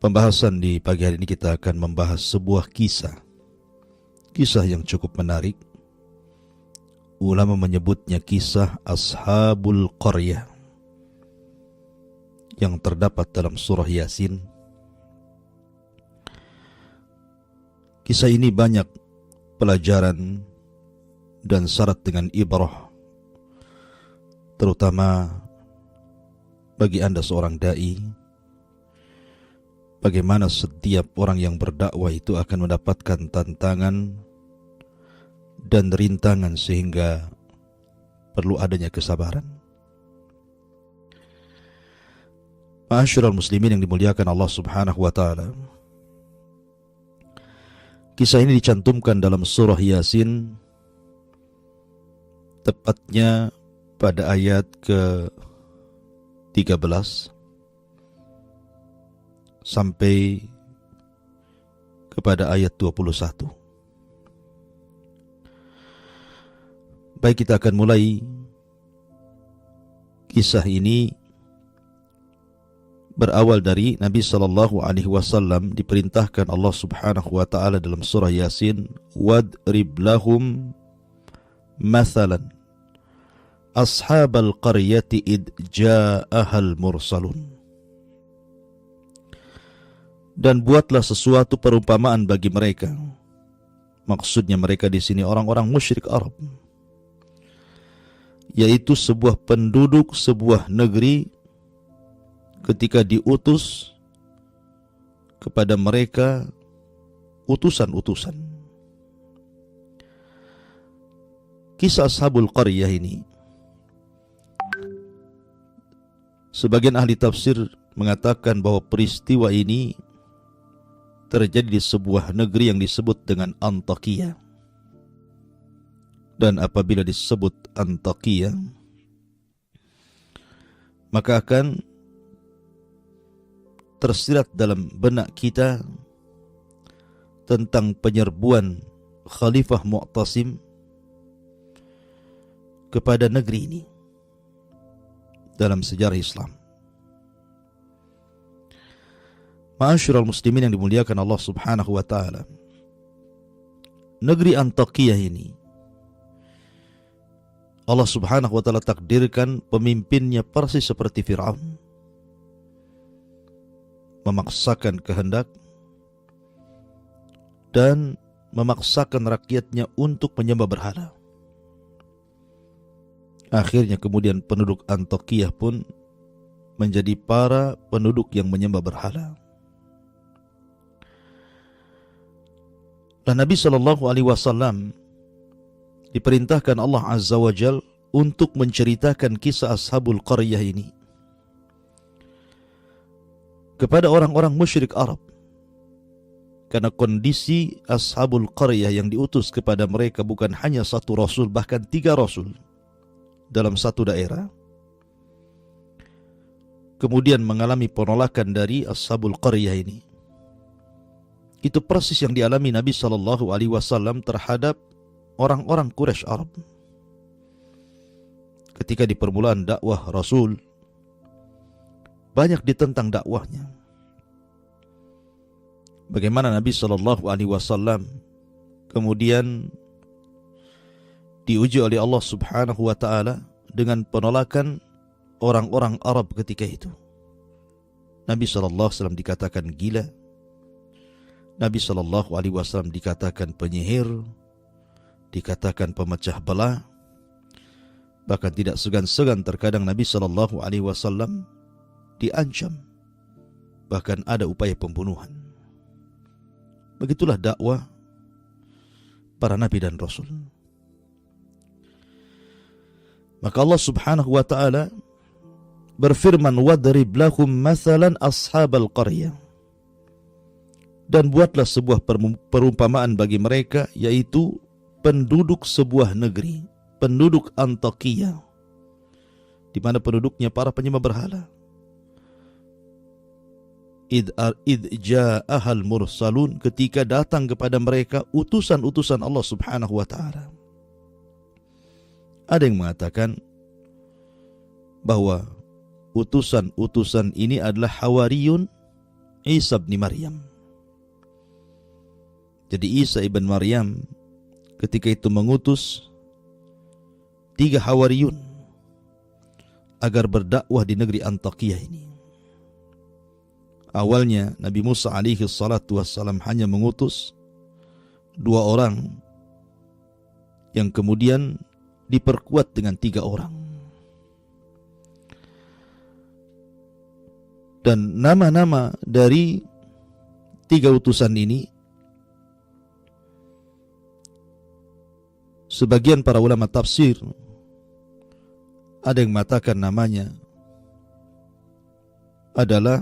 Pembahasan di pagi hari ini kita akan membahas sebuah kisah yang cukup menarik. Ulama menyebutnya kisah Ashabul Qaryah yang terdapat dalam surah Yasin. Kisah ini banyak pelajaran dan syarat dengan ibrah, terutama bagi Anda seorang dai. Bagaimana setiap orang yang berdakwah itu akan mendapatkan tantangan dan rintangan sehingga perlu adanya kesabaran. Ma'asyiral muslimin yang dimuliakan Allah Subhanahu wa taala. Kisah ini dicantumkan dalam surah Yasin, tepatnya pada ayat ke-13 sampai kepada ayat 21. Baik, kita akan mulai kisah ini. Berawal dari Nabi SAW diperintahkan Allah Subhanahu wa taala dalam surah Yasin, wadrib lahum mathalan ashabal qaryati id ja'ahal mursalun. Dan buatlah sesuatu perumpamaan bagi mereka. Maksudnya mereka di sini orang-orang musyrik Arab, yaitu sebuah penduduk sebuah negeri ketika diutus kepada mereka utusan-utusan. Kisah Ashabul Qaryah ini, sebagian ahli tafsir mengatakan bahwa peristiwa ini terjadi di sebuah negeri yang disebut dengan Antakya. Dan apabila disebut Antakya, maka akan tersirat dalam benak kita tentang penyerbuan Khalifah Mu'tasim kepada negeri ini dalam sejarah Islam. Ma'asyiral muslimin yang dimuliakan Allah Subhanahu wa taala. Negeri Antakya ini Allah Subhanahu wa taala takdirkan pemimpinnya persis seperti Fir'aun, memaksakan kehendak dan memaksakan rakyatnya untuk menyembah berhala. Akhirnya kemudian penduduk Antakya pun menjadi para penduduk yang menyembah berhala. Dan Nabi SAW diperintahkan Allah Azza wa Jal untuk menceritakan kisah Ashabul Qaryah ini kepada orang-orang musyrik Arab, karena kondisi Ashabul Qaryah yang diutus kepada mereka bukan hanya satu rasul, bahkan 3 rasul dalam satu daerah, kemudian mengalami penolakan dari Ashabul Qaryah ini. Itu persis yang dialami Nabi SAW terhadap orang-orang Quraisy Arab. Ketika di permulaan dakwah Rasul, banyak ditentang dakwahnya. Bagaimana Nabi SAW kemudian diuji oleh Allah Subhanahu wa taala dengan penolakan orang-orang Arab ketika itu. Nabi SAW dikatakan gila, Nabi SAW dikatakan penyihir, dikatakan pemecah belah, bahkan tidak segan-segan terkadang Nabi SAW diancam, bahkan ada upaya pembunuhan. Begitulah dakwah para nabi dan rasul. Maka Allah Subhanahu wa taala berfirman, wadrib lahum mathalan ashabal qaryah. Dan buatlah sebuah perumpamaan bagi mereka, yaitu penduduk sebuah negeri, penduduk Antakya, di mana penduduknya para penyembah berhala. Id ja'ahal mursalun, ketika datang kepada mereka utusan-utusan Allah Subhanahu wa taala. Ada yang mengatakan bahwa utusan-utusan ini adalah hawariyun Isa bin Maryam. Jadi Isa ibn Maryam ketika itu mengutus 3 hawariyun agar berdakwah di negeri Antakya ini. Awalnya Nabi Musa alaihi salatu wassalam hanya mengutus 2 orang yang kemudian diperkuat dengan 3 orang. Dan nama-nama dari 3 utusan ini, sebagian para ulama tafsir ada yang mengatakan namanya adalah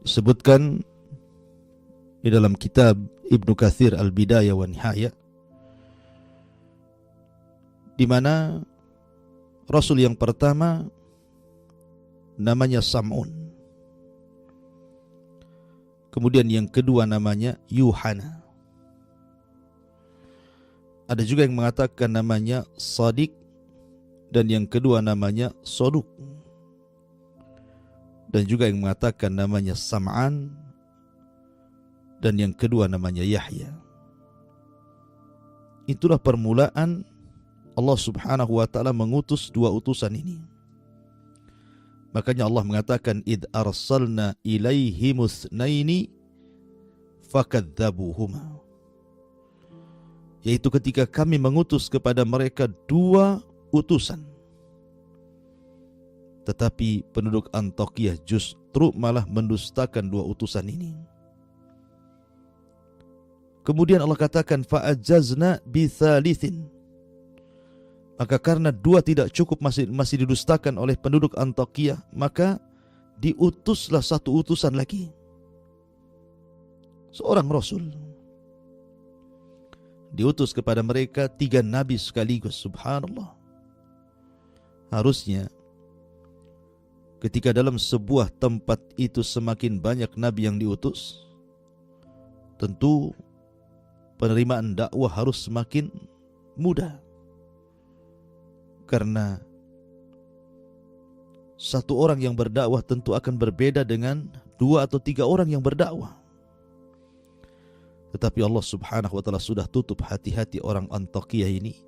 disebutkan di dalam kitab Ibnu Katsir Al-Bidayah wa Nihayah, di mana Rasul yang pertama namanya Sam'un, kemudian yang kedua namanya Yuhana. Ada juga yang mengatakan namanya Sadiq, dan yang kedua namanya Soduk, dan juga yang mengatakan namanya Sam'an, dan yang kedua namanya Yahya. Itulah permulaan Allah subhanahu wa ta'ala mengutus 2 utusan ini. Makanya Allah mengatakan id arsalna ilaihimus naini fakadzabuhuma, yaitu ketika kami mengutus kepada mereka 2 utusan, tetapi penduduk Antakya justru malah mendustakan 2 utusan ini. Kemudian Allah katakan fa'ajazna bitsalitsin, maka karena 2 tidak cukup, masih didustakan oleh penduduk Antakya, maka diutuslah 1 utusan lagi, seorang Rasul. Diutus kepada mereka 3 nabi sekaligus. Subhanallah. Harusnya ketika dalam sebuah tempat itu semakin banyak nabi yang diutus, tentu penerimaan dakwah harus semakin mudah. Karena 1 orang yang berdakwah tentu akan berbeda dengan 2 atau 3 orang yang berdakwah. Tetapi Allah subhanahu wa ta'ala sudah tutup hati-hati orang Antakya ini,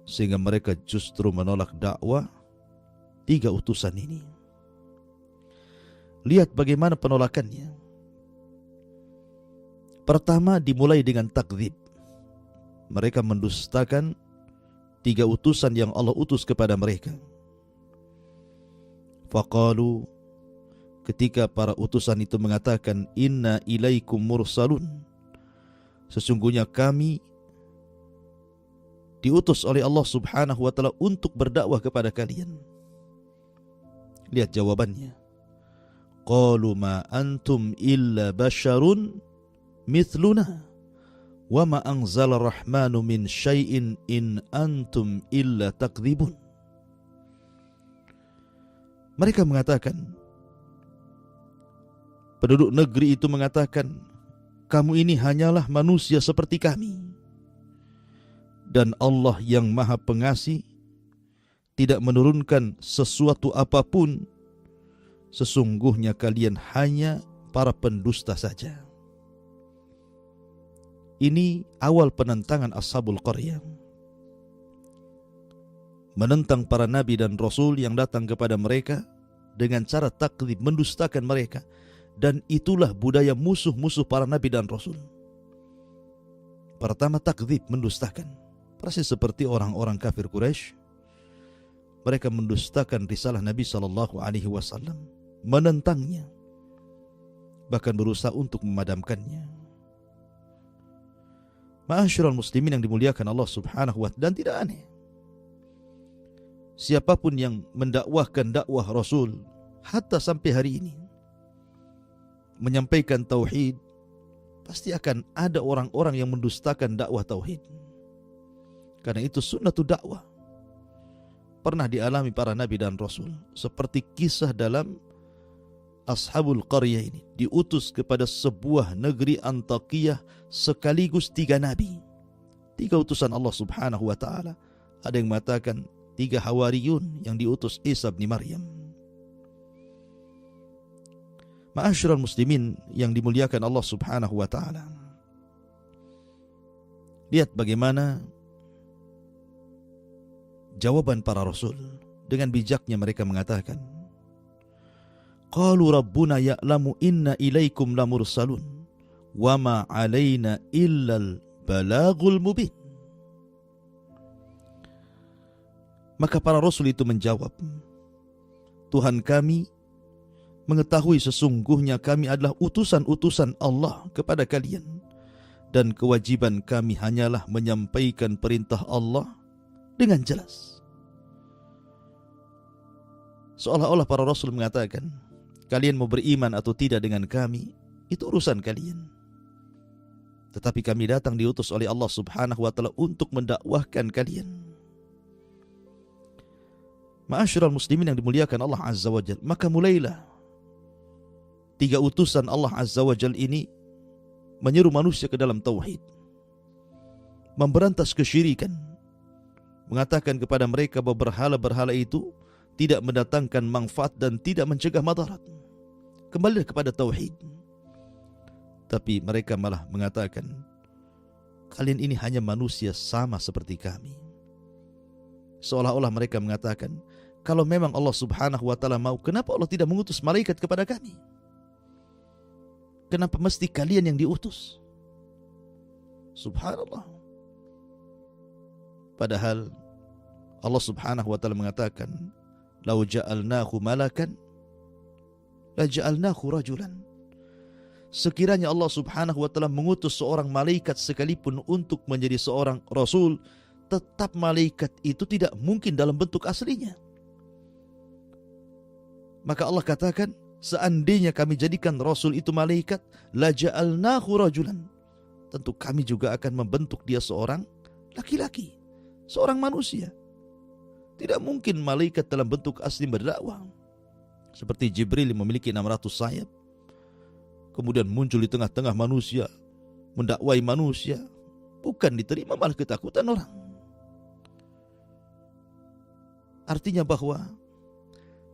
sehingga mereka justru menolak dakwah 3 utusan ini. Lihat bagaimana penolakannya. Pertama dimulai dengan takdzib. Mereka mendustakan 3 utusan yang Allah utus kepada mereka. Faqalu, ketika para utusan itu mengatakan inna ilaikum mursalun, sesungguhnya kami diutus oleh Allah subhanahu wa ta'ala untuk berdakwah kepada kalian. Lihat jawabannya. Qalu ma antum illa basyarun mithluna wa ma anzala rahmanu min syai'in in antum illa takdzibun. Mereka mengatakan, penduduk negeri itu mengatakan, kamu ini hanyalah manusia seperti kami, dan Allah yang maha pengasih tidak menurunkan sesuatu apapun. Sesungguhnya kalian hanya para pendusta saja. Ini awal penentangan Ashabul Qaryah, menentang para nabi dan rasul yang datang kepada mereka dengan cara takdzib, mendustakan mereka. Dan itulah budaya musuh-musuh para nabi dan rasul. Pertama takdzib, mendustakan. Persis seperti orang-orang kafir Quraisy. Mereka mendustakan risalah Nabi SAW, menentangnya, bahkan berusaha untuk memadamkannya. Ma'asyiral muslimin yang dimuliakan Allah subhanahu wa ta'ala, dan tidak aneh, siapapun yang mendakwahkan dakwah Rasul hatta sampai hari ini, menyampaikan tauhid, pasti akan ada orang-orang yang mendustakan dakwah tauhid. Karena itu sunnatul dakwah pernah dialami para nabi dan rasul, seperti kisah dalam Ashabul Qaryah ini. Diutus kepada sebuah negeri Antakya sekaligus 3 nabi, 3 utusan Allah subhanahu wa ta'ala. Ada yang mengatakan 3 hawariyun yang diutus Isa bin Maryam. Ma'asyiral muslimin yang dimuliakan Allah Subhanahu wa taala. Lihat bagaimana jawaban para rasul. Dengan bijaknya mereka mengatakan, qalu rabbuna ya'lamu inna ilaikum lamursalun wa ma 'alaina illal balagul mubin. Maka para rasul itu menjawab, Tuhan kami mengetahui sesungguhnya kami adalah utusan-utusan Allah kepada kalian, dan kewajiban kami hanyalah menyampaikan perintah Allah dengan jelas. Seolah-olah para rasul mengatakan, kalian mau beriman atau tidak dengan kami, itu urusan kalian. Tetapi kami datang diutus oleh Allah Subhanahu wa taala untuk mendakwahkan kalian. Ma'asyiral muslimin yang dimuliakan Allah Azza wa Jalla, maka mulailah 3 utusan Allah Azza wa Jalla ini menyeru manusia ke dalam tauhid, memberantas kesyirikan, mengatakan kepada mereka bahwa berhala-berhala itu tidak mendatangkan manfaat dan tidak mencegah madarat. Kembali kepada tauhid. Tapi mereka malah mengatakan, kalian ini hanya manusia sama seperti kami. Seolah-olah mereka mengatakan, kalau memang Allah Subhanahu wa taala mau, kenapa Allah tidak mengutus malaikat kepada kami? Kenapa mesti kalian yang diutus? Subhanallah. Padahal Allah Subhanahu wa taala mengatakan, "Lau ja'alnahu malakan la ja'alnahu rajulan." Sekiranya Allah Subhanahu wa taala mengutus seorang malaikat sekalipun untuk menjadi seorang rasul, tetap malaikat itu tidak mungkin dalam bentuk aslinya. Maka Allah katakan, seandainya kami jadikan rasul itu malaikat, la ja'alnahu rajulan, tentu kami juga akan membentuk dia seorang laki-laki, seorang manusia. Tidak mungkin malaikat dalam bentuk asli berdakwah. Seperti Jibril yang memiliki 600 sayap, kemudian muncul di tengah-tengah manusia, mendakwai manusia, bukan diterima, malah ketakutan orang. Artinya bahwa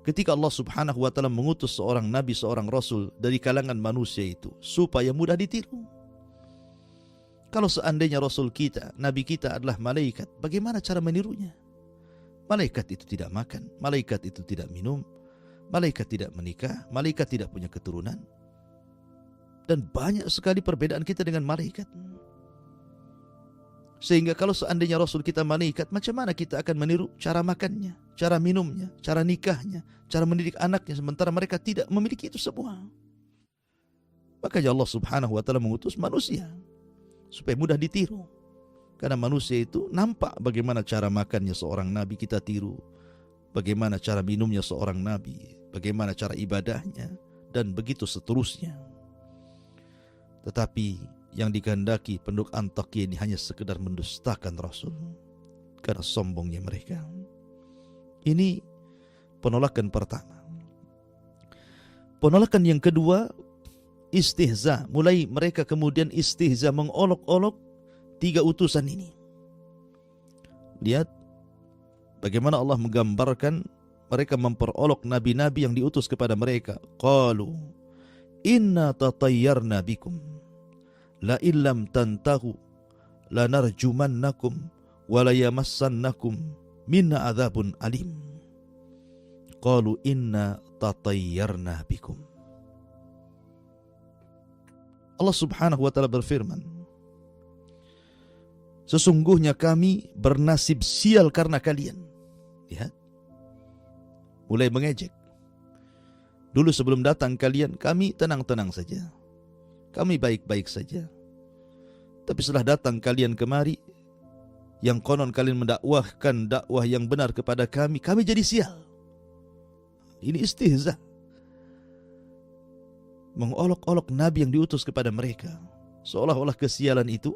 ketika Allah Subhanahu wa taala mengutus seorang nabi, seorang rasul dari kalangan manusia itu supaya mudah ditiru. Kalau seandainya rasul kita, nabi kita adalah malaikat, bagaimana cara menirunya? Malaikat itu tidak makan, malaikat itu tidak minum, malaikat tidak menikah, malaikat tidak punya keturunan. Dan banyak sekali perbedaan kita dengan malaikat. Sehingga kalau seandainya rasul kita malaikat, macam mana kita akan meniru cara makannya, cara minumnya, cara nikahnya, cara mendidik anaknya, sementara mereka tidak memiliki itu semua. Makanya Allah Subhanahu wa taala mengutus manusia supaya mudah ditiru. Karena manusia itu nampak bagaimana cara makannya seorang nabi, kita tiru. Bagaimana cara minumnya seorang nabi, bagaimana cara ibadahnya, dan begitu seterusnya. Tetapi yang dikehendaki penduduk Antakya ini hanya sekedar mendustakan Rasul karena sombongnya mereka. Ini penolakan pertama. Penolakan yang kedua, istihza. Mulai mereka kemudian istihza, mengolok-olok 3 utusan ini. Lihat bagaimana Allah menggambarkan mereka memperolok nabi-nabi yang diutus kepada mereka. Qalu inna tatayyarna bikum la illam tantahu lanarjumannakum wa la yamassannakum minna adzabun alim. Qalu inna tatayyarna bikum. Allah Subhanahu wa taala berfirman, sesungguhnya kami bernasib sial karena kalian. Lihat, mulai mengejek. Dulu sebelum datang kalian, kami tenang-tenang saja, kami baik-baik saja. Tapi setelah datang kalian kemari, yang konon kalian mendakwahkan dakwah yang benar kepada kami, kami jadi sial. Ini istihza, mengolok-olok nabi yang diutus kepada mereka, seolah-olah kesialan itu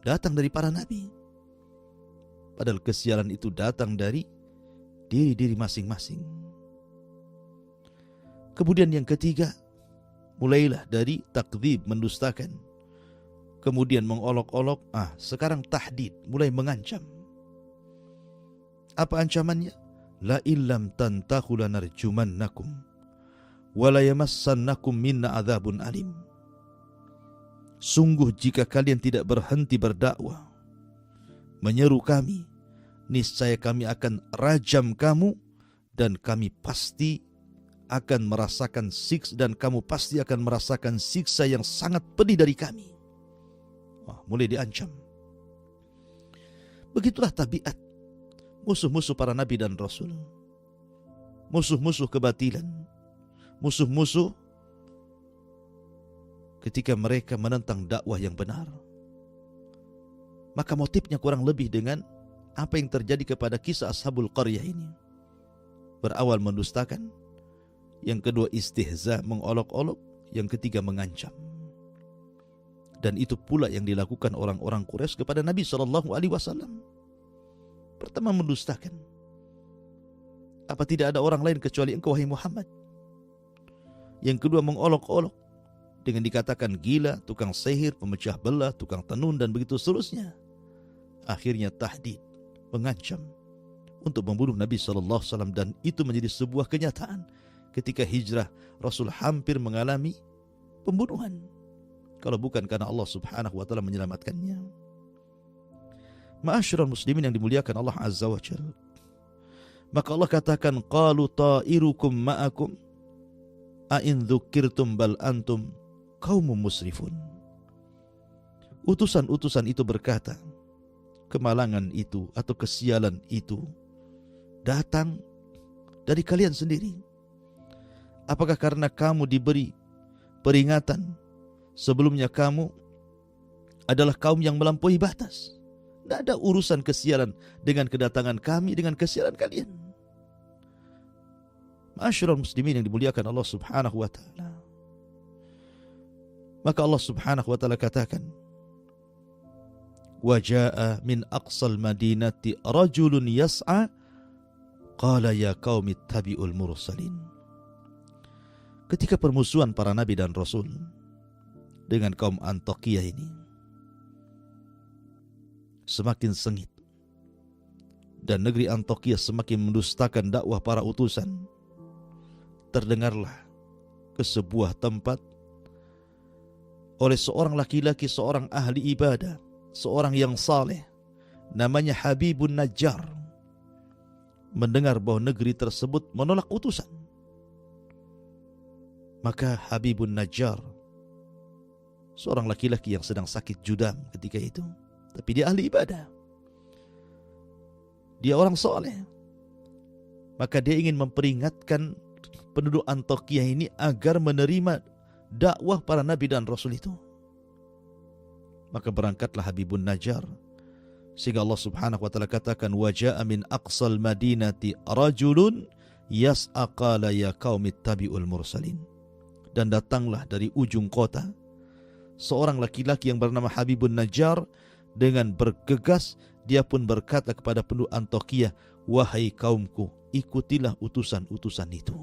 datang dari para nabi. Padahal kesialan itu datang dari diri-diri masing-masing. Kemudian yang ketiga, mulailah dari takdzib, mendustakan. Kemudian mengolok-olok, sekarang tahdid, mulai mengancam. Apa ancamannya? La illam tantahu lanarjumannakum wa la yamassannakum minna adzabun alim. Sungguh jika kalian tidak berhenti berdakwah, menyeru kami, niscaya kami akan rajam kamu dan kami pasti akan merasakan siksa yang sangat pedih dari kami. Mulai diancam. Begitulah tabiat musuh-musuh para nabi dan rasul, musuh-musuh kebatilan, musuh-musuh ketika mereka menentang dakwah yang benar. Maka motifnya kurang lebih dengan apa yang terjadi kepada kisah Ashabul Qaryah ini. Berawal mendustakan, yang kedua istihza, mengolok-olok, yang ketiga mengancam. Dan itu pula yang dilakukan orang-orang Quraisy kepada Nabi SAW. Pertama mendustakan. Apa tidak ada orang lain kecuali engkau wahai Muhammad? Yang kedua mengolok-olok dengan dikatakan gila, tukang sihir, pemecah belah, tukang tenun dan begitu seterusnya. Akhirnya tahdid, mengancam untuk membunuh Nabi SAW, dan itu menjadi sebuah kenyataan. Ketika hijrah, Rasul hampir mengalami pembunuhan kalau bukan karena Allah Subhanahu wa taala menyelamatkannya. Ma'asyiral muslimin yang dimuliakan Allah Azza wa Jalla. Maka Allah katakan, qalu ta'irukum ma'akum a in dzukirtum bal antum qaumum musrifun. Utusan-utusan itu berkata, kemalangan itu atau kesialan itu datang dari kalian sendiri. Apakah karena kamu diberi peringatan sebelumnya kamu adalah kaum yang melampaui batas? Tidak ada urusan kesialan dengan kedatangan kami, dengan kesialan kalian. Ma'asyiral muslimin yang dimuliakan Allah Subhanahu wa taala. Maka Allah Subhanahu wa taala katakan, wa jaa min aqsal madinati rajulun yas'a qala ya qaumi ittabi'ul mursalin. Ketika permusuhan para nabi dan rasul dengan kaum Antiokhia ini semakin sengit dan negeri Antiokhia semakin mendustakan dakwah para utusan, terdengarlah ke sebuah tempat oleh seorang laki-laki, seorang ahli ibadah, seorang yang saleh, namanya Habibun Najjar, mendengar bahwa negeri tersebut menolak utusan. Maka Habibun Najjar, seorang laki-laki yang sedang sakit judam ketika itu, tapi dia ahli ibadah, dia orang soleh, maka dia ingin memperingatkan penduduk Antiokhia ini agar menerima dakwah para nabi dan rasul itu. Maka berangkatlah Habibun Najjar, sehingga Allah Subhanahu wa taala katakan, wa jaa min aqsal madinati rajulun yas'a qala ya qaumi ittabi'ul mursalin. Dan datanglah dari ujung kota seorang laki-laki yang bernama Habibun Najjar, dengan bergegas dia pun berkata kepada penduduk Antiokhia, wahai kaumku, ikutilah utusan-utusan itu.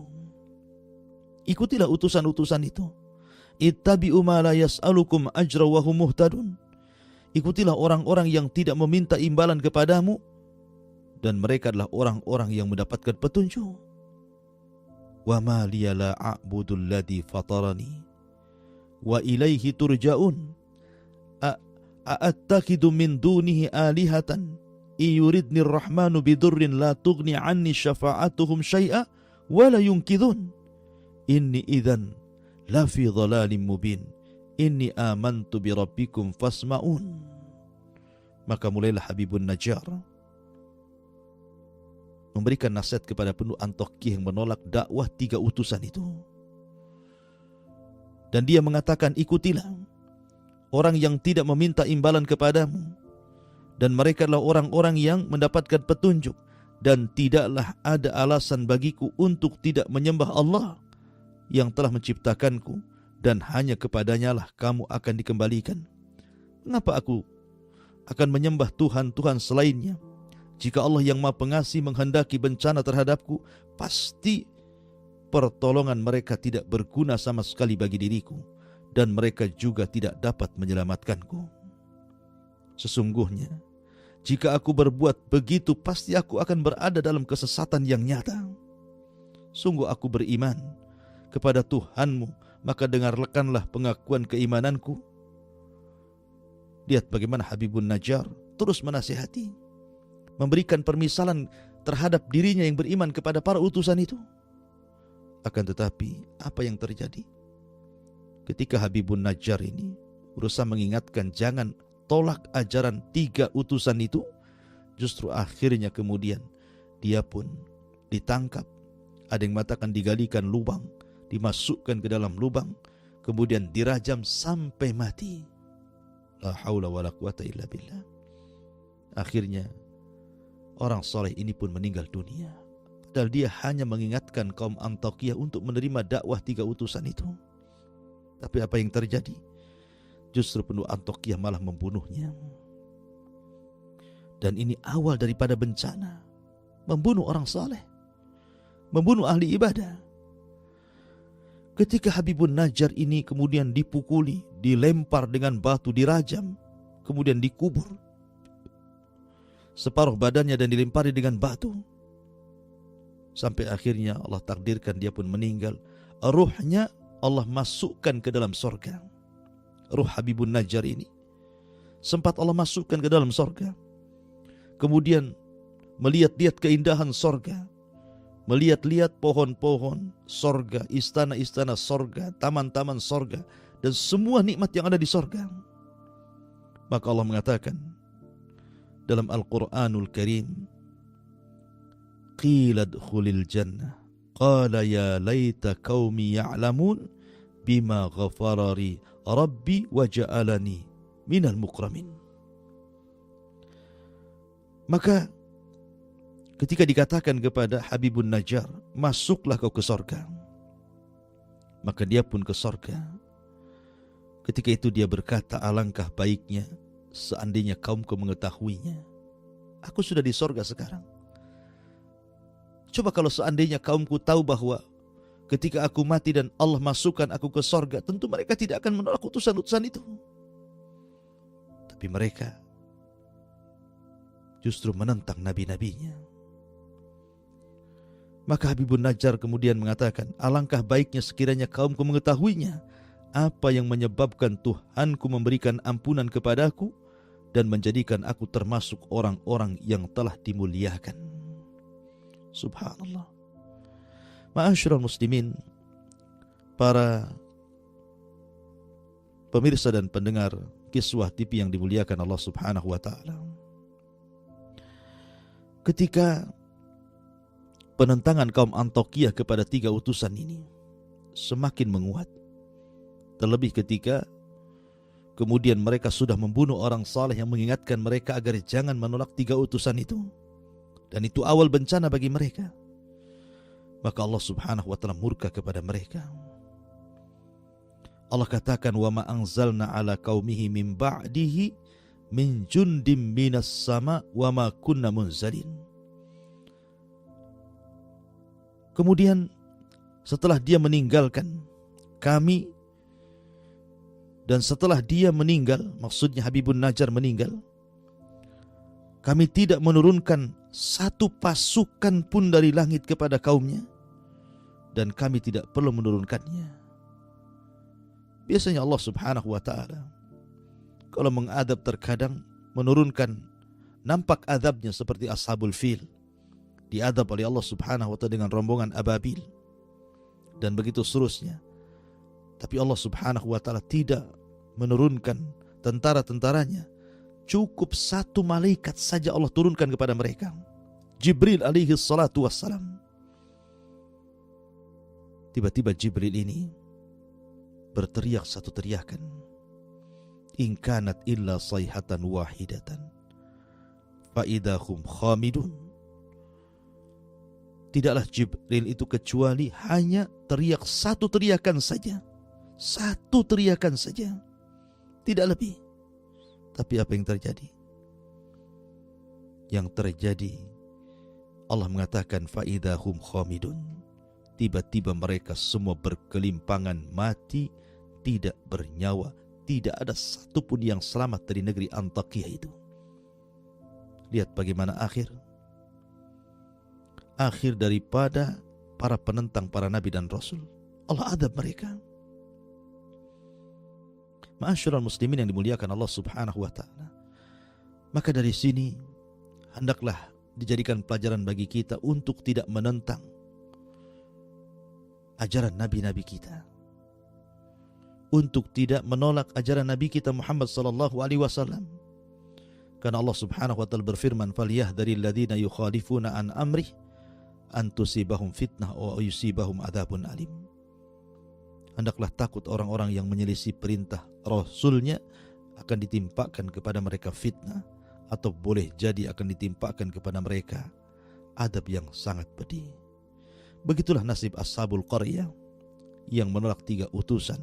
Ikutilah utusan-utusan itu. Ittabi'u ma la yas'alukum ajra wa hum muhtadun. Ikutilah orang-orang yang tidak meminta imbalan kepadamu, dan mereka adalah orang-orang yang mendapatkan petunjuk. Wa ma liya la a'budu alladhi fatarani wa ilaihi turja'un a'attakidu min dunihi alihatan iyuridni ar-rahmanu bidurrin la tughni anni syafa'atuhum syai'a wa la yunkidhun inni idzan la fi dhalalim mubin inni amantu bi rabbikum fasma'un. Maka mulailah Habibun Najjar memberikan nasihat kepada penduduk Antiokhia yang menolak dakwah 3 utusan itu. Dan dia mengatakan, ikutilah orang yang tidak meminta imbalan kepadamu, dan mereka adalah orang-orang yang mendapatkan petunjuk, dan tidaklah ada alasan bagiku untuk tidak menyembah Allah yang telah menciptakanku, dan hanya kepadanya lah kamu akan dikembalikan. Mengapa aku akan menyembah Tuhan-Tuhan selainnya? Jika Allah yang Maha Pengasih menghendaki bencana terhadapku, pasti pertolongan mereka tidak berguna sama sekali bagi diriku, dan mereka juga tidak dapat menyelamatkanku. Sesungguhnya, jika aku berbuat begitu, pasti aku akan berada dalam kesesatan yang nyata. Sungguh aku beriman kepada Tuhanmu, maka dengarkanlah pengakuan keimananku. Lihat bagaimana Habibun Najjar terus menasihati, memberikan permisalan terhadap dirinya yang beriman kepada para utusan itu. Akan tetapi apa yang terjadi? Ketika Habibun Najjar ini berusaha mengingatkan jangan tolak ajaran 3 utusan itu, justru akhirnya kemudian dia pun ditangkap. Ada yang mengatakan digalikan lubang, dimasukkan ke dalam lubang, kemudian dirajam sampai mati. La haula wala quwata illa billah. Akhirnya orang soleh ini pun meninggal dunia. Padahal dia hanya mengingatkan kaum Antakiyah untuk menerima dakwah 3 utusan itu. Tapi apa yang terjadi? Justru penduduk Antakiyah malah membunuhnya. Dan ini awal daripada bencana. Membunuh orang saleh, membunuh ahli ibadah. Ketika Habibun Najjar ini kemudian dipukuli, dilempar dengan batu, dirajam, kemudian dikubur separuh badannya dan dilempari dengan batu, sampai akhirnya Allah takdirkan dia pun meninggal. Ruhnya Allah masukkan ke dalam sorga. Ruh Habibun Najjar ini sempat Allah masukkan ke dalam sorga. Kemudian melihat-lihat keindahan sorga, melihat-lihat pohon-pohon sorga, istana-istana sorga, taman-taman sorga, dan semua nikmat yang ada di sorga. Maka Allah mengatakan dalam Al-Quranul Karim, qila dkhulil jannah qala ya laita qaumi ya'lamun bima ghafarari rabbi wa ja'alani minal mukramin. Maka ketika dikatakan kepada Habibun Najjar, masuklah kau ke sorga, maka dia pun ke sorga. Ketika itu dia berkata, alangkah baiknya seandainya kaumku mengetahuinya. Aku sudah di sorga sekarang. Coba kalau seandainya kaumku tahu bahwa ketika aku mati dan Allah masukkan aku ke sorga, tentu mereka tidak akan menolak utusan-utusan itu. Tapi mereka justru menentang nabi-nabinya. Maka Habibun Najjar kemudian mengatakan, alangkah baiknya sekiranya kaumku mengetahuinya, apa yang menyebabkan Tuhanku memberikan ampunan kepadaku dan menjadikan aku termasuk orang-orang yang telah dimuliakan. Subhanallah. Ma'asyiral muslimin, para pemirsa dan pendengar Kiswah TV yang dimuliakan Allah Subhanahu wa taala. Ketika penentangan kaum Antakiyah kepada 3 utusan ini semakin menguat, terlebih ketika kemudian mereka sudah membunuh orang saleh yang mengingatkan mereka agar jangan menolak 3 utusan itu, dan itu awal bencana bagi mereka, maka Allah Subhanahu wa taala murka kepada mereka. Allah katakan, wa ma anzalna ala qaumihi min ba'dihi min jundim minas sama wa ma kunna munzalin. Kemudian setelah dia meninggalkan kami, dan setelah dia meninggal, maksudnya Habibun Najjar meninggal, kami tidak menurunkan satu pasukan pun dari langit kepada kaumnya, dan kami tidak perlu menurunkannya. Biasanya Allah Subhanahu wa ta'ala kalau mengadab terkadang menurunkan, nampak adabnya seperti Ashabul Fil, diadab oleh Allah Subhanahu wa ta'ala dengan rombongan ababil, dan begitu seterusnya. Tapi Allah Subhanahu wa ta'ala tidak menurunkan tentara-tentaranya. Cukup 1 malaikat saja Allah turunkan kepada mereka, Jibril alaihi salatu wassalam. Tiba-tiba Jibril ini berteriak satu teriakan, in kanat illa sayhatan wahidatan fa idahum khamidun. Tidaklah Jibril itu kecuali hanya teriak satu teriakan saja, satu teriakan saja, tidak lebih. Tapi apa yang terjadi? Yang terjadi, Allah mengatakan faidahum khamidun. Tiba-tiba mereka semua berkelimpangan mati, tidak bernyawa. Tidak ada satupun yang selamat dari negeri Antakiyah itu. Lihat bagaimana akhir daripada para penentang para nabi dan rasul. Allah adab mereka. Ma'asyiral muslimin yang dimuliakan Allah Subhanahu wa taala. Maka dari sini hendaklah dijadikan pelajaran bagi kita untuk tidak menentang ajaran nabi-nabi kita, untuk tidak menolak ajaran nabi kita Muhammad sallallahu alaihi wasallam. Karena Allah Subhanahu wa taala berfirman, "Falyahdharil ladzina yukhalifuna an amrih an tusibahum fitnah wa yusibahum adzabun alim." Hendaklah takut orang-orang yang menyelisih perintah Rasulnya akan ditimpakan kepada mereka fitnah, atau boleh jadi akan ditimpakan kepada mereka adab yang sangat pedih. Begitulah nasib Ashabul Qaryah yang menolak 3 utusan,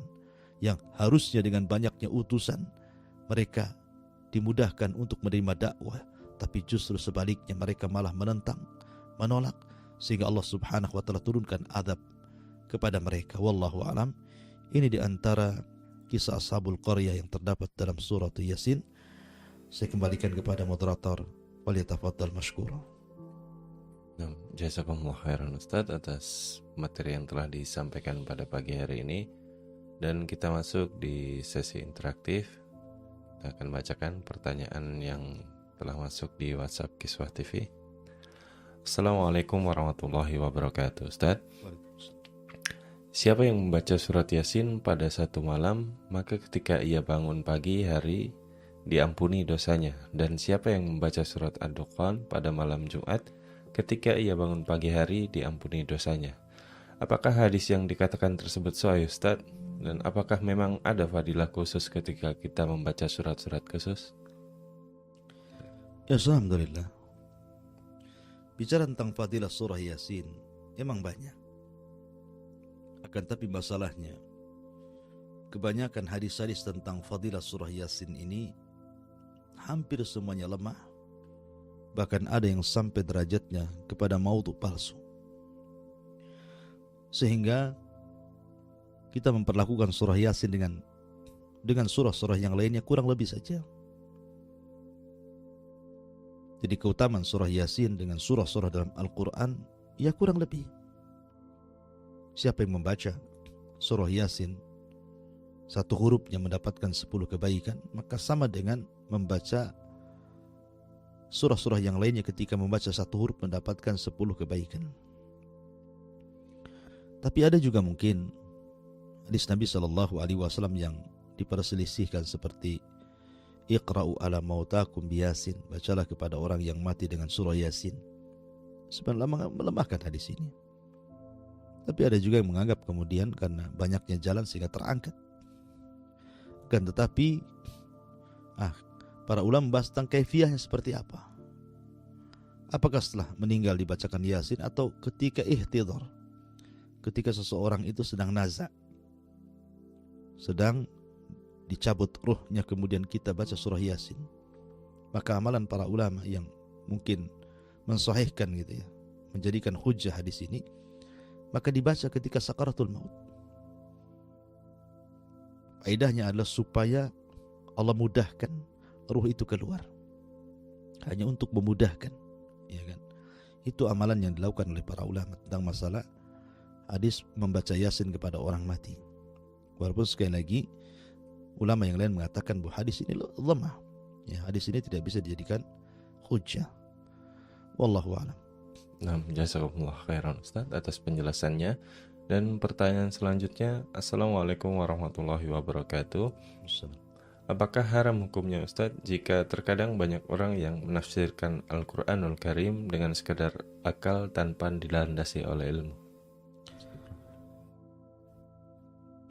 yang harusnya dengan banyaknya utusan mereka dimudahkan untuk menerima dakwah, tapi justru sebaliknya mereka malah menentang, menolak, sehingga Allah Subhanahu wa taala turunkan adab kepada mereka. Wallahu alam. Ini di antara kisah Ashabul Qaryah yang terdapat dalam surah Yasin. Saya kembalikan kepada moderator. Waliyatafaddal mashkura. Jazakumullah khairan Ustaz atas materi yang telah disampaikan pada pagi hari ini. Dan kita masuk di sesi interaktif. Kita akan bacakan pertanyaan yang telah masuk di WhatsApp Kiswah TV. Assalamualaikum warahmatullahi wabarakatuh. Ustaz, siapa yang membaca surat Yasin pada satu malam, maka ketika ia bangun pagi hari diampuni dosanya. Dan siapa yang membaca surat Ad-Dukhan pada malam Jumat, ketika ia bangun pagi hari diampuni dosanya. Apakah hadis yang dikatakan tersebut sahih, Ustaz? Dan apakah memang ada fadilah khusus ketika kita membaca surat-surat khusus? Ya, alhamdulillah. Bicara tentang fadilah surah Yasin emang banyak. Akan tapi masalahnya, kebanyakan hadis-hadis tentang fadilah surah Yasin ini hampir semuanya lemah. Bahkan ada yang sampai derajatnya kepada maudhu palsu. Sehingga kita memperlakukan surah Yasin dengan surah-surah yang lainnya kurang lebih saja. Jadi keutamaan surah Yasin dengan surah-surah dalam Al-Quran ya kurang lebih. Siapa yang membaca surah Yasin satu hurufnya mendapatkan 10 kebaikan, maka sama dengan membaca surah-surah yang lainnya ketika membaca satu huruf mendapatkan 10 kebaikan. Tapi ada juga mungkin hadis Nabi SAW yang diperselisihkan seperti Iqra'u ala mautakum biyasin, bacalah kepada orang yang mati dengan surah Yasin. Sebenarnya melemahkan hadis ini. Tapi ada juga yang menganggap kemudian karena banyaknya jalan sehingga terangkat. Kan tetapi para ulama membahas tentang kaifiyahnya seperti apa. Apakah setelah meninggal dibacakan Yasin atau ketika ihtidhar, ketika seseorang itu sedang naza, sedang dicabut ruhnya, kemudian kita baca surah Yasin. Maka amalan para ulama yang mungkin mensahihkan gitu ya, menjadikan hujjah hadis ini, maka dibaca ketika sakaratul maut. Faedahnya adalah supaya Allah mudahkan ruh itu keluar. Hanya untuk memudahkan, ya kan? Itu amalan yang dilakukan oleh para ulama tentang masalah hadis membaca Yasin kepada orang mati. Walaupun sekali lagi ulama yang lain mengatakan bahwa hadis ini lemah. Ya, hadis ini tidak bisa dijadikan hujjah. Wallahu a'lam. Jazakumullah khairan Ustaz atas penjelasannya. Dan pertanyaan selanjutnya, Assalamualaikum warahmatullahi wabarakatuh. Apakah haram hukumnya Ustaz jika terkadang banyak orang yang menafsirkan Al-Quranul Karim dengan sekadar akal tanpa dilandasi oleh ilmu?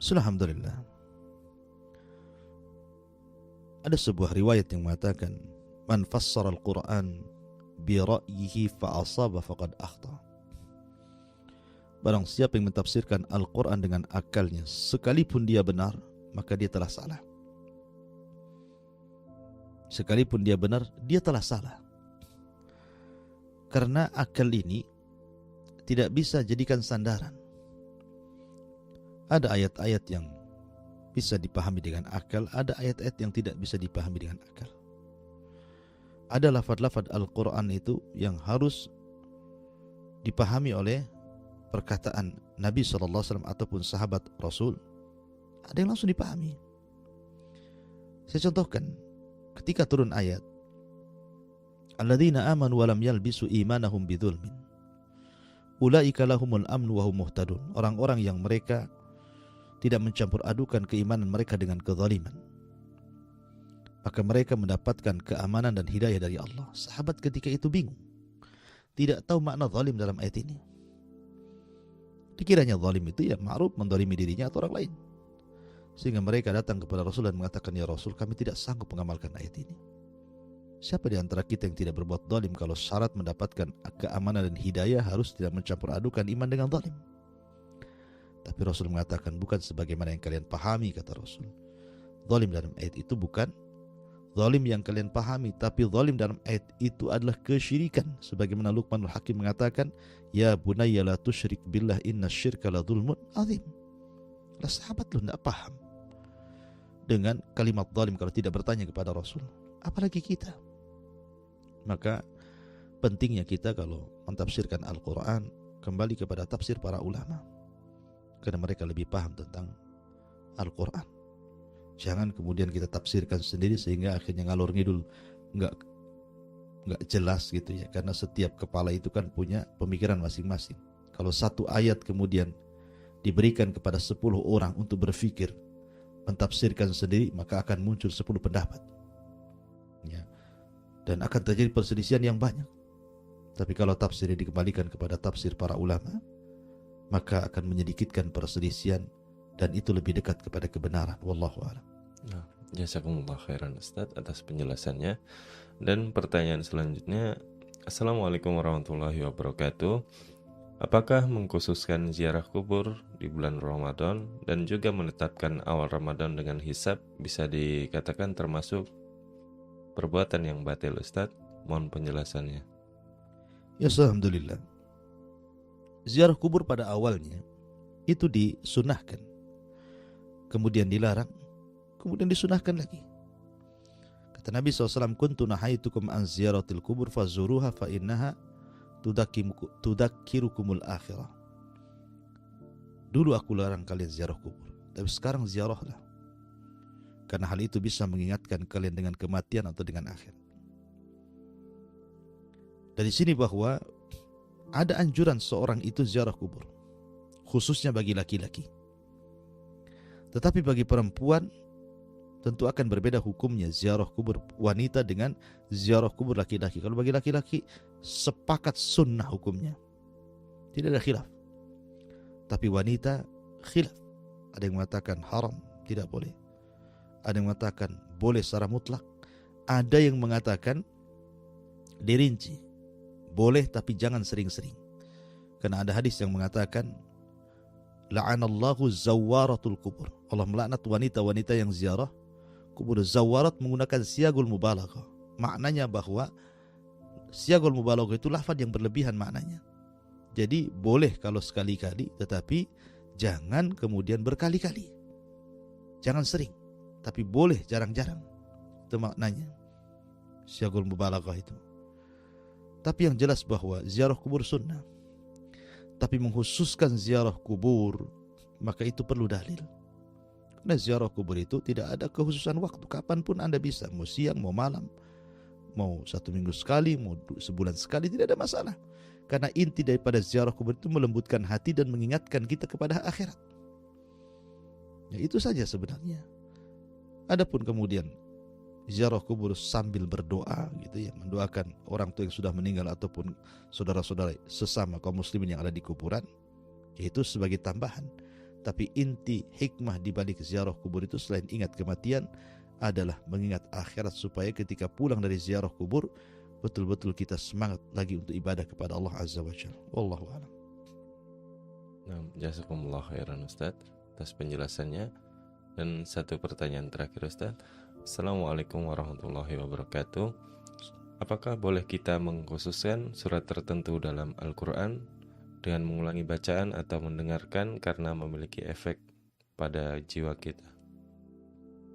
Alhamdulillah. Ada sebuah riwayat yang mengatakan, "Man fassara al-Quran bi ra'yihi fa asaba faqad akhta." Barang siapa yang mentafsirkan Al-Quran dengan akalnya, sekalipun dia benar, maka dia telah salah. Sekalipun dia benar, dia telah salah. Karena akal ini tidak bisa jadikan sandaran. Ada ayat-ayat yang bisa dipahami dengan akal, ada ayat-ayat yang tidak bisa dipahami dengan akal. Ada lafaz-lafaz Al-Quran itu yang harus dipahami oleh perkataan Nabi SAW ataupun sahabat Rasul, ada yang langsung dipahami. Saya contohkan, ketika turun ayat alladzina amanu wa lam yalbisu imanahum bidzulmin ulaika lahumul amnu wa hum muhtadun, orang-orang yang mereka tidak mencampur adukan keimanan mereka dengan kezaliman, maka mereka mendapatkan keamanan dan hidayah dari Allah. Sahabat ketika itu bingung, tidak tahu makna zalim dalam ayat ini. Dikiranya zalim itu ya ma'ruf, mendolimi dirinya atau orang lain, sehingga mereka datang kepada Rasul dan mengatakan, ya Rasul, kami tidak sanggup mengamalkan ayat ini. Siapa di antara kita yang tidak berbuat zalim kalau syarat mendapatkan keamanan dan hidayah harus tidak mencampur adukan iman dengan zalim? Tapi Rasul mengatakan, bukan sebagaimana yang kalian pahami, kata Rasul. Zalim dalam ayat itu bukan zalim yang kalian pahami, tapi zalim dalam ayat itu adalah kesyirikan. Sebagaimana Luqmanul Hakim mengatakan, ya bunayya la tusyrik billah inna syirka la dzulmun azim. Lah sahabat lu tidak paham dengan kalimat zalim kalau tidak bertanya kepada Rasul, apalagi kita. Maka pentingnya kita kalau mentafsirkan Al-Quran kembali kepada tafsir para ulama, karena mereka lebih paham tentang Al-Quran. Jangan kemudian kita tafsirkan sendiri sehingga akhirnya ngalor ngidul, nggak jelas gitu ya. Karena setiap kepala itu kan punya pemikiran masing-masing. Kalau satu ayat kemudian diberikan kepada 10 orang untuk berpikir, mentafsirkan sendiri, maka akan muncul 10 pendapat ya, dan akan terjadi perselisihan yang banyak. Tapi kalau tafsir dikembalikan kepada tafsir para ulama, maka akan menyedikitkan perselisihan dan itu lebih dekat kepada kebenaran. Wallahu a'lam. Nah, jazakumullah khairan Ustaz atas penjelasannya. Dan pertanyaan selanjutnya, Assalamualaikum warahmatullahi wabarakatuh. Apakah mengkhususkan ziarah kubur di bulan Ramadan dan juga menetapkan awal Ramadan dengan hisab bisa dikatakan termasuk perbuatan yang batil, Ustaz? Mohon penjelasannya. Ya, alhamdulillah. Ziarah kubur pada awalnya itu disunahkan, kemudian dilarang, kemudian disunahkan lagi. Kata Nabi SAW, kuntu nahaitukum an ziyaratil kubur fazuruha fa innaha tudakkirukumul akhirah. Dulu aku larang kalian ziarah kubur, tapi sekarang ziarahlah, karena hal itu bisa mengingatkan kalian dengan kematian atau dengan akhirat. Dari sini bahwa ada anjuran seorang itu ziarah kubur, khususnya bagi laki-laki. Tetapi bagi perempuan tentu akan berbeda hukumnya ziarah kubur wanita dengan ziarah kubur laki-laki. Kalau bagi laki-laki sepakat sunnah hukumnya, tidak ada khilaf. Tapi wanita khilaf. Ada yang mengatakan haram, tidak boleh. Ada yang mengatakan boleh secara mutlak. Ada yang mengatakan dirinci, boleh tapi jangan sering-sering. Karena ada hadis yang mengatakan la'anallahu zawaratul kubur. Allah melaknat wanita-wanita yang ziarah kubur. Zawarat menggunakan siagul mubalaghah. Maknanya bahwa siagul mubalaghah itu lafaz yang berlebihan maknanya. Jadi boleh kalau sekali-kali, tetapi jangan kemudian berkali-kali. Jangan sering, tapi boleh jarang-jarang. Itu maknanya siagul mubalaghah itu. Tapi yang jelas bahwa ziarah kubur sunnah. Tapi mengkhususkan ziarah kubur, maka itu perlu dalil. Karena ziarah kubur itu tidak ada kekhususan waktu. Kapanpun Anda bisa, mau siang, mau malam, mau 1 minggu sekali, mau sebulan sekali, tidak ada masalah. Karena inti daripada ziarah kubur itu melembutkan hati dan mengingatkan kita kepada akhirat. Ya, itu saja sebenarnya. Adapun kemudian ziarah kubur sambil berdoa gitu ya, mendoakan orang tua yang sudah meninggal ataupun saudara-saudara sesama kaum muslimin yang ada di kuburan, yaitu sebagai tambahan. Tapi inti hikmah di balik ziarah kubur itu selain ingat kematian adalah mengingat akhirat, supaya ketika pulang dari ziarah kubur betul-betul kita semangat lagi untuk ibadah kepada Allah Azza wa Jalla. Wallahu a'lam. Nah, jazakumullah khairan Ustaz atas penjelasannya. Dan satu pertanyaan terakhir Ustaz. Assalamualaikum warahmatullahi wabarakatuh. Apakah boleh kita mengkhususkan surat tertentu dalam Al-Quran dengan mengulangi bacaan atau mendengarkan karena memiliki efek pada jiwa kita?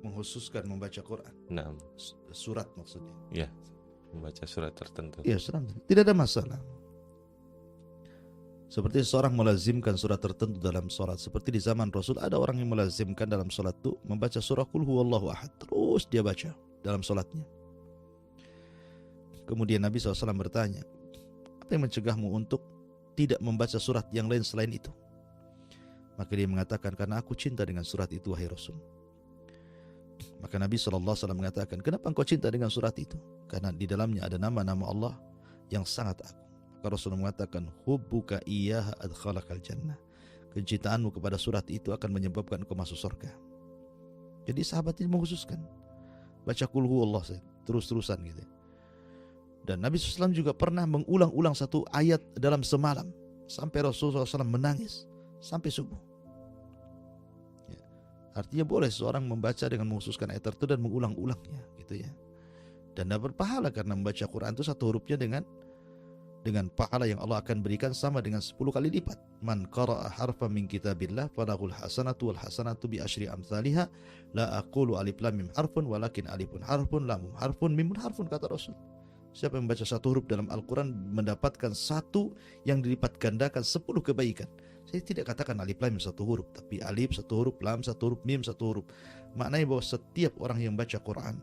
Mengkhususkan membaca Quran. Nah, Surat maksudnya. ya, membaca surat tertentu. Ya, tidak ada masalah. Seperti seseorang melazimkan surat tertentu dalam sholat. Seperti di zaman Rasul ada orang yang melazimkan dalam sholat itu membaca surah Qul huwallahu ahad. Terus dia baca dalam sholatnya. Kemudian Nabi SAW bertanya, apa yang mencegahmu untuk tidak membaca surat yang lain selain itu? Maka dia mengatakan, karena aku cinta dengan surat itu, wahai Rasul. Maka Nabi SAW mengatakan, kenapa engkau cinta dengan surat itu? Karena di dalamnya ada nama-nama Allah yang sangat agung. Maka Rasul mengatakan, hubbuka iyyaha adkhalakal jannah. Kecintaanmu kepada surat itu akan menyebabkan engkau masuk surga. Jadi sahabat ini mengkhususkan baca Qul huwallahu terus-terusan gitu. Dan Nabi SAW juga pernah mengulang-ulang satu ayat dalam semalam sampai Rasulullah SAW menangis sampai subuh. Ya. Artinya boleh seorang membaca dengan mengkhususkan ayat tertentu dan mengulang-ulangnya, gitu ya. Dan dapat pahala karena membaca Quran itu satu hurufnya dengan pahala yang Allah akan berikan sama dengan 10 kali lipat. Man qara'a harfan min kitabillah falahul hasanatu wal hasanatu bi asyri amsalihha la aqulu alif lam mim harfun walakin alifun harfun lam harfun mimun harfun, kata Rasul. Siapa yang membaca satu huruf dalam Al-Quran mendapatkan satu yang dilipat gandakan 10 kebaikan. Saya tidak katakan alif lam satu huruf, tapi alif satu huruf, lam satu huruf, mim satu huruf. Maknanya bahwa setiap orang yang baca Quran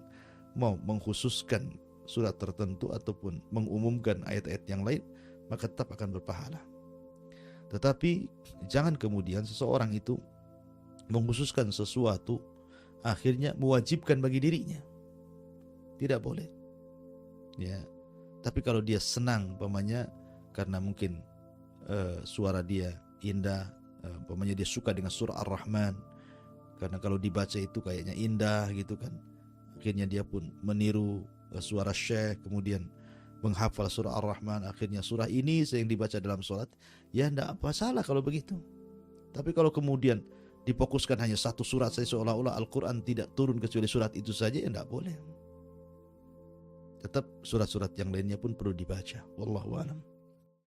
mau mengkhususkan surat tertentu ataupun mengumumkan ayat-ayat yang lain, maka tetap akan berpahala. Tetapi jangan kemudian seseorang itu mengkhususkan sesuatu akhirnya mewajibkan bagi dirinya. Tidak boleh. Ya, tapi kalau dia senang, umpamanya karena mungkin suara dia indah, umpamanya dia suka dengan surah Ar-Rahman, karena kalau dibaca itu kayaknya indah gitu kan, akhirnya dia pun meniru suara syekh, kemudian menghafal surah Ar-Rahman, akhirnya surah ini yang dibaca dalam sholat, ya tidak masalah kalau begitu. Tapi kalau kemudian difokuskan hanya satu surat saja seolah-olah Al-Quran tidak turun kecuali surat itu saja, ya tidak boleh. Tetap surat-surat yang lainnya pun perlu dibaca. Wallahu a'lam.